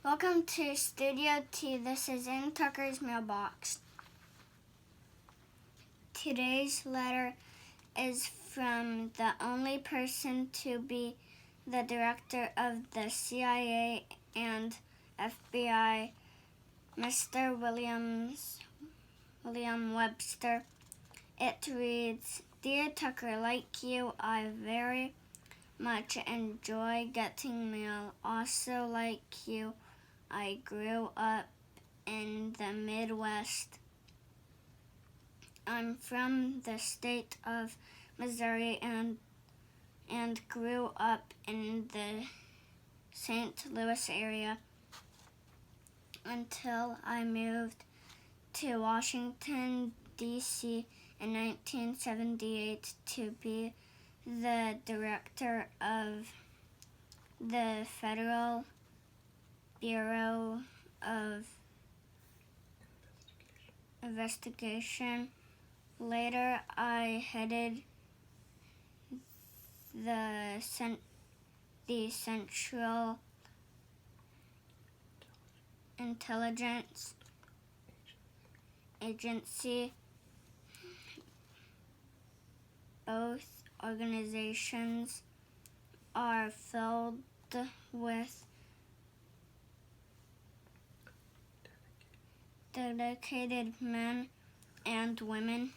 Welcome to Studio T. This is in Tucker's mailbox. Today's letter is from the only person to be the director of the CIA and FBI, Mr. William Webster. It reads, Dear Tucker, like you, I very much enjoy getting mail. Also, like you, I grew up in the Midwest. I'm from the state of Missouri and grew up in the St. Louis area until I moved to Washington, D.C. in 1978 to be the director of the Federal Bureau of Investigation. Later, I headed the Central Intelligence Agency. Both organizations are filled with dedicated men and women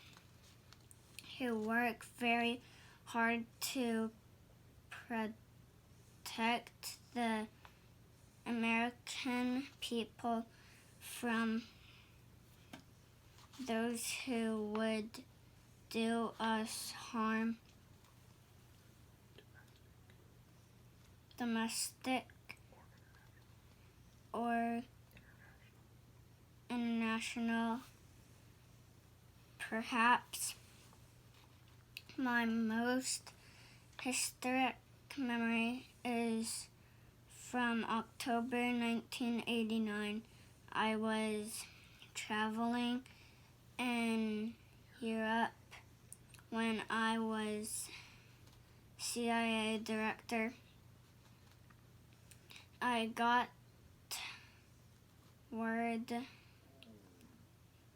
who work very hard to protect the American people from those who would do us harm. Domestic or international. Perhaps my most historic memory is from October 1989. I was traveling in Europe when I was CIA director. I got word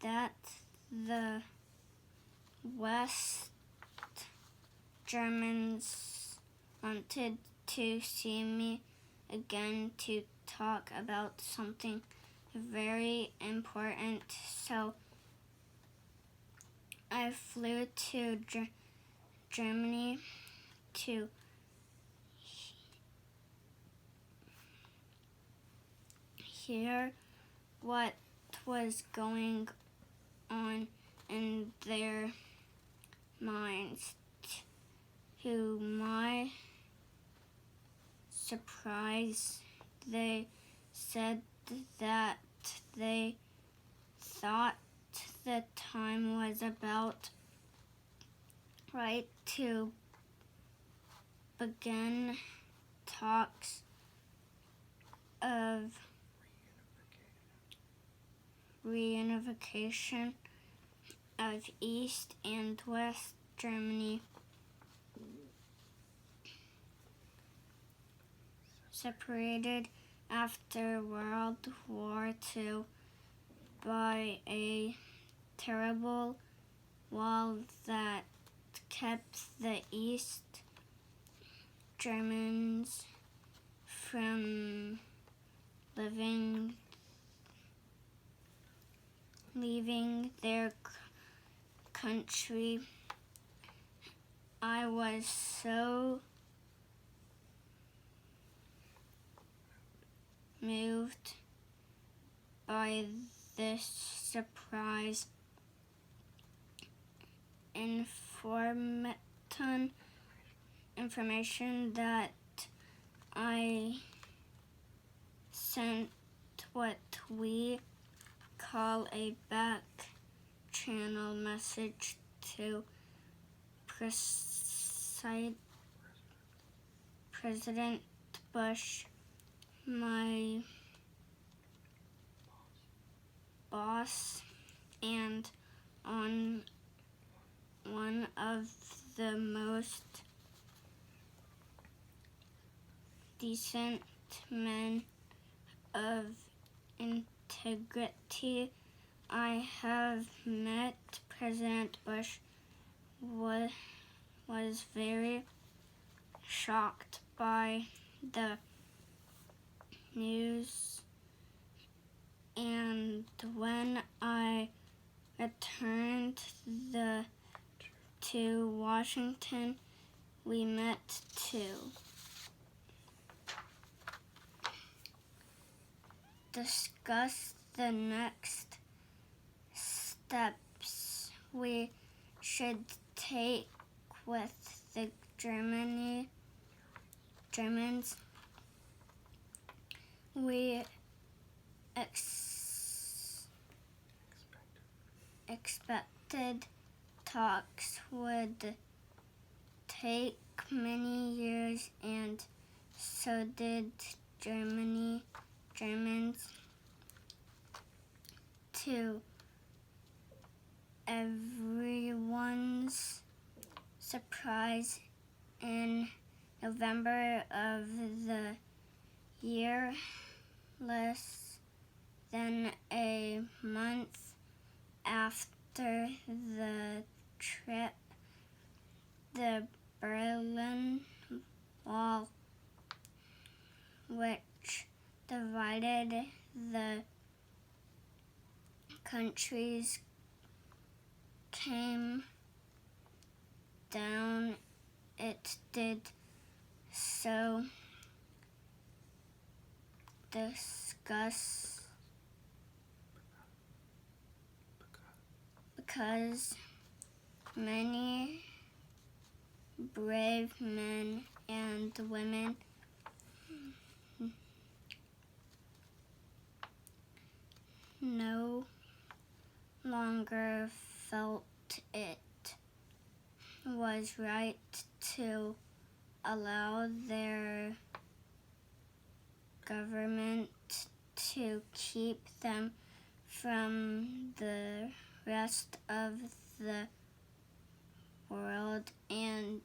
that the West Germans wanted to see me again to talk about something very important. So I flew to Germany to hear what was going on in their minds. To my surprise, they said that they thought the time was about right to begin talks of reunification of East and West Germany, separated after World War II by a terrible wall that kept the East Germans from leaving their country. I was so moved by this surprise information that I sent what we call a back channel message to President Bush, my boss, and on one of the most decent men of integrity. I have met President Bush, was very shocked by the news, and when I returned to Washington, we met to discuss the next steps we should take with the Germans. We expected talks would take many years, and so did Germans. To everyone's surprise, in November of the year, less than a month after the trip, the Berlin Wall, which divided the countries, came down. It did so because many brave men and women no longer felt it was right to allow their government to keep them from the rest of the world and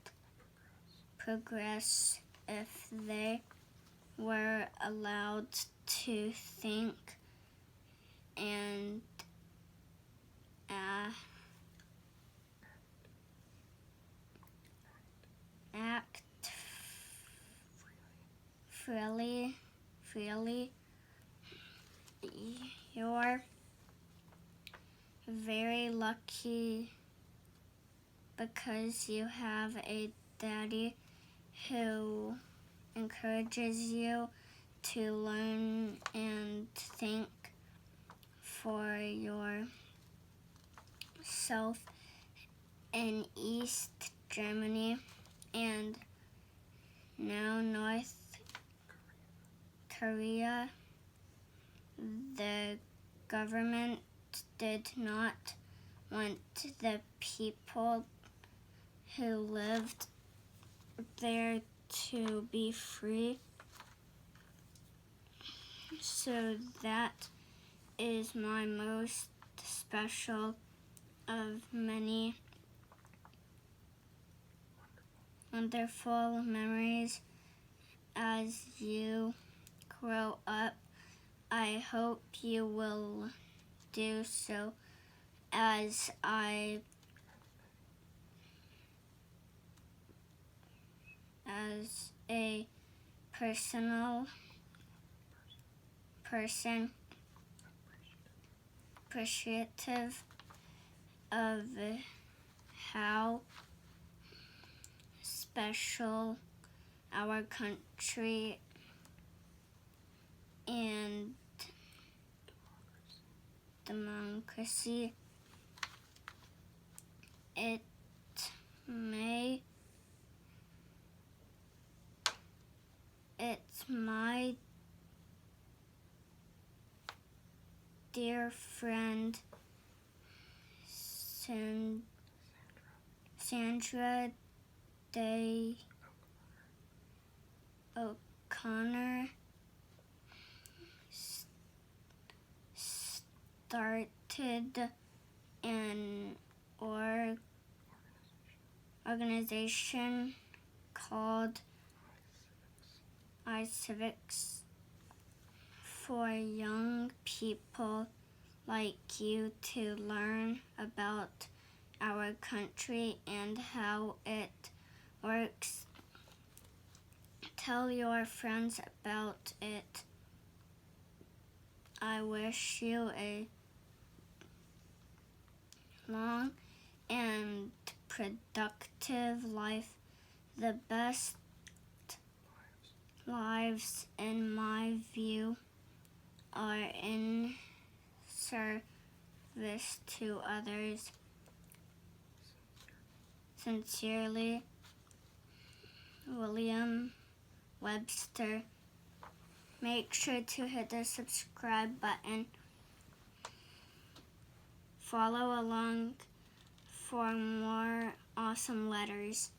progress if they were allowed to think and act freely. You're very lucky because you have a daddy who encourages you to learn and think for yourself. In East Germany and now North Korea, the government did not want the people who lived there to be free. So that is my most special of many wonderful memories as you grow up. I hope you will do so as a personal person, appreciative of how special our country and democracy. It's my dear friend Sandra Day O'Connor started an organization called iCivics for young people like you to learn about our country and how it works. Tell your friends about it. I wish you a long and productive life. The best lives, in my view, are in service to others. Sincerely, William Webster. Make sure to hit the subscribe button. Follow along for more awesome letters.